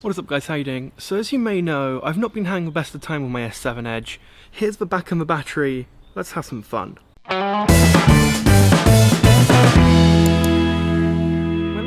What is up guys, how you doing? So as you may know, I've not been having the best of time with my S7 Edge. Here's the back of the battery, let's have some fun. When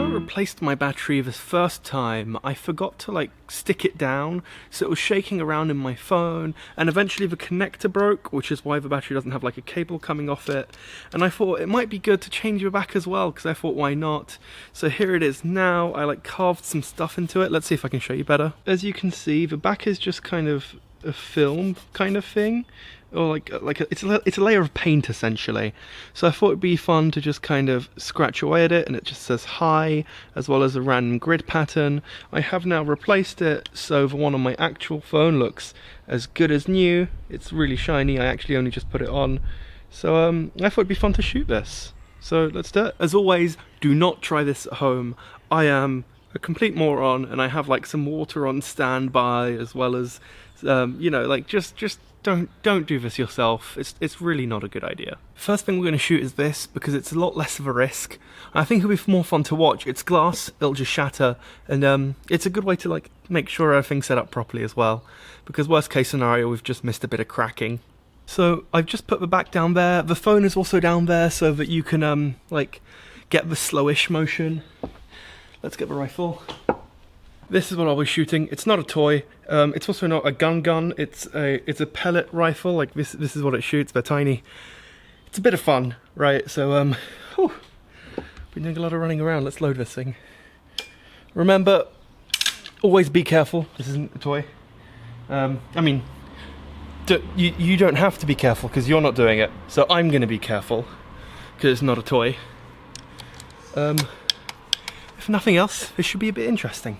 I replaced my battery this first time, I forgot to stick it down, so it was shaking around in my phone, and eventually the connector broke, which is why the battery doesn't have a cable coming off it. And I thought it might be good to change the back as well, because I thought why not? So here it is now. I carved some stuff into it. Let's see if I can show you better. As you can see, the back is just kind of a film kind of thing, or it's a layer of paint essentially. So I thought it'd be fun to just kind of scratch away at it, and it just says hi, as well as a random grid pattern. I have now replaced it, so the one on my actual phone looks as good as new. It's really shiny. I actually only just put it on, so I thought it'd be fun to shoot this. So let's do it. As always, do not try this at home. I am a complete moron, and I have some water on standby, as well as just don't do this yourself. It's really not a good idea. First thing we're going to shoot is this, because it's a lot less of a risk. I think it'll be more fun to watch. It's glass, it'll just shatter, and it's a good way to make sure everything's set up properly as well, because worst case scenario, we've just missed a bit of cracking. So I've just put the back down there. The phone is also down there so that you can get the slowish motion. Let's get the rifle. This is what I'll be shooting. It's not a toy. It's also not a gun. It's a pellet rifle. This is what it shoots. They're tiny. It's a bit of fun, right? So been doing a lot of running around. Let's load this thing. Remember, always be careful. This isn't a toy. You don't have to be careful because you're not doing it. So I'm going to be careful because it's not a toy. If nothing else, this should be a bit interesting.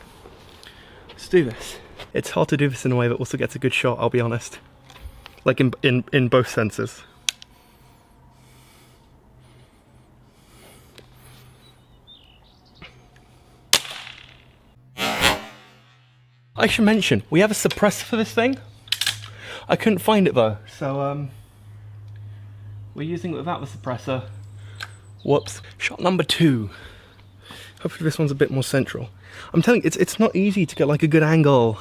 Let's do this. It's hard to do this in a way that also gets a good shot, I'll be honest. In both senses. I should mention, we have a suppressor for this thing. I couldn't find it though, so we're using it without the suppressor. Whoops. Shot number 2. Hopefully this one's a bit more central. I'm telling you, it's not easy to get a good angle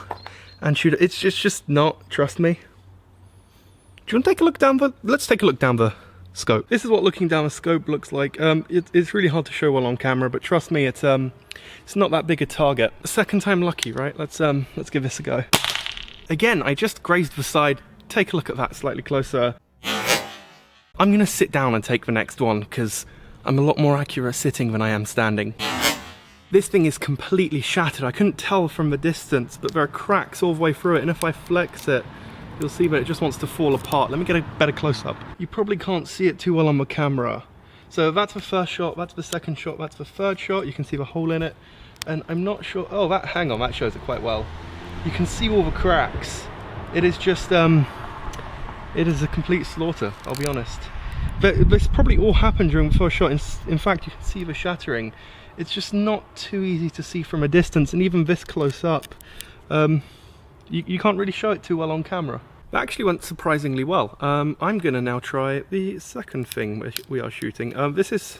and shoot it. It's just not, trust me. Do you want to take a look down the... Let's take a look down the scope. This is what looking down the scope looks like. It's really hard to show well on camera, but trust me, it's not that big a target. Second time lucky, right? Let's give this a go. Again, I just grazed the side. Take a look at that slightly closer. I'm gonna sit down and take the next one, because I'm a lot more accurate sitting than I am standing. This thing is completely shattered. I couldn't tell from the distance, but there are cracks all the way through it, and if I flex it, you'll see that it just wants to fall apart. Let me get a better close-up. You probably can't see it too well on the camera. So that's the first shot, that's the second shot, that's the third shot. You can see the hole in it, and I'm not sure... Oh, hang on, that shows it quite well. You can see all the cracks. It is just, it is a complete slaughter, I'll be honest. But this probably all happened during the first shot. In fact, you can see the shattering. It's just not too easy to see from a distance, and even this close up, you can't really show it too well on camera. That actually went surprisingly well. I'm gonna now try the second thing we are shooting. It's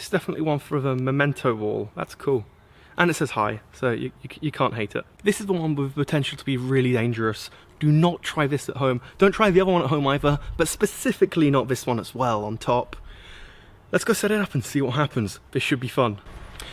definitely one for the memento wall. That's cool. And it says hi, so you can't hate it. This is the one with potential to be really dangerous. Do not try this at home. Don't try the other one at home either, but specifically not this one as well on top. Let's go set it up and see what happens. This should be fun.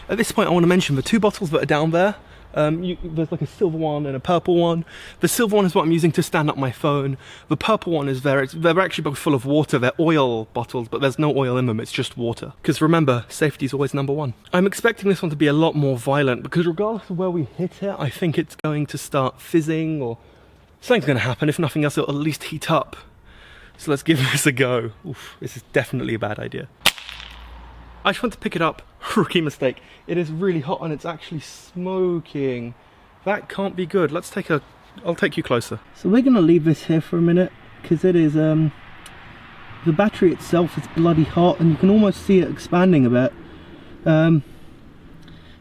At this point I want to mention the 2 bottles that are down there. There's a silver one and a purple one. The silver one is what I'm using to stand up my phone. The purple one is they're actually both full of water. They're oil bottles, but there's no oil in them, it's just water. Because remember, safety is always number 1. I'm expecting this one to be a lot more violent, because regardless of where we hit it, I think it's going to start fizzing, or something's going to happen. If nothing else, it'll at least heat up. So let's give this a go. Oof, this is definitely a bad idea. I just want to pick it up. Rookie mistake. It is really hot and it's actually smoking. That can't be good. I'll take you closer. So we're gonna leave this here for a minute, because it is the battery itself is bloody hot, and you can almost see it expanding a bit. The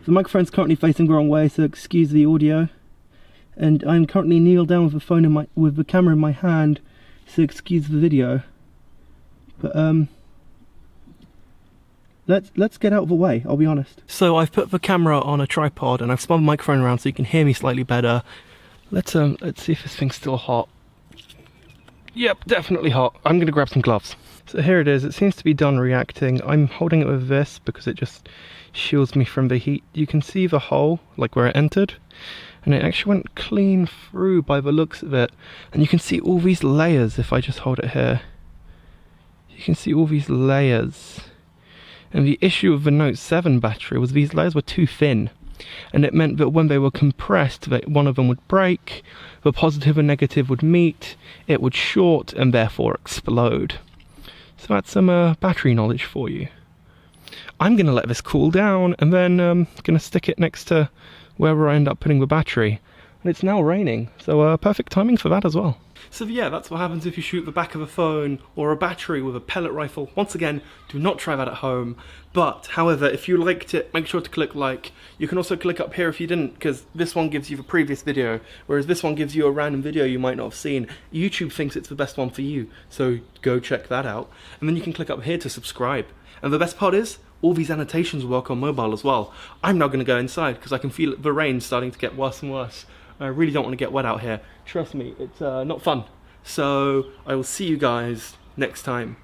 microphone's currently facing the wrong way, so excuse the audio. And I'm currently kneeled down with the phone with the camera in my hand, so excuse the video. But let's get out of the way, I'll be honest. So I've put the camera on a tripod and I've spun the microphone around so you can hear me slightly better. Let's see if this thing's still hot. Yep, definitely hot. I'm gonna grab some gloves. So here it is, it seems to be done reacting. I'm holding it with this because it just shields me from the heat. You can see the hole, like where it entered, and it actually went clean through by the looks of it. And you can see all these layers if I just hold it here. You can see all these layers. And the issue of the Note 7 battery was these layers were too thin. And it meant that when they were compressed, that one of them would break, the positive and negative would meet, it would short and therefore explode. So that's some battery knowledge for you. I'm going to let this cool down and then going to stick it next to wherever I end up putting the battery. And it's now raining, so perfect timing for that as well. So yeah, that's what happens if you shoot the back of a phone or a battery with a pellet rifle. Once again, do not try that at home. But, however, if you liked it, make sure to click like. You can also click up here if you didn't, because this one gives you the previous video, whereas this one gives you a random video you might not have seen. YouTube thinks it's the best one for you, so go check that out. And then you can click up here to subscribe. And the best part is, all these annotations work on mobile as well. I'm now going to go inside because I can feel the rain starting to get worse and worse. I really don't want to get wet out here. Trust me, it's not fun. So I will see you guys next time.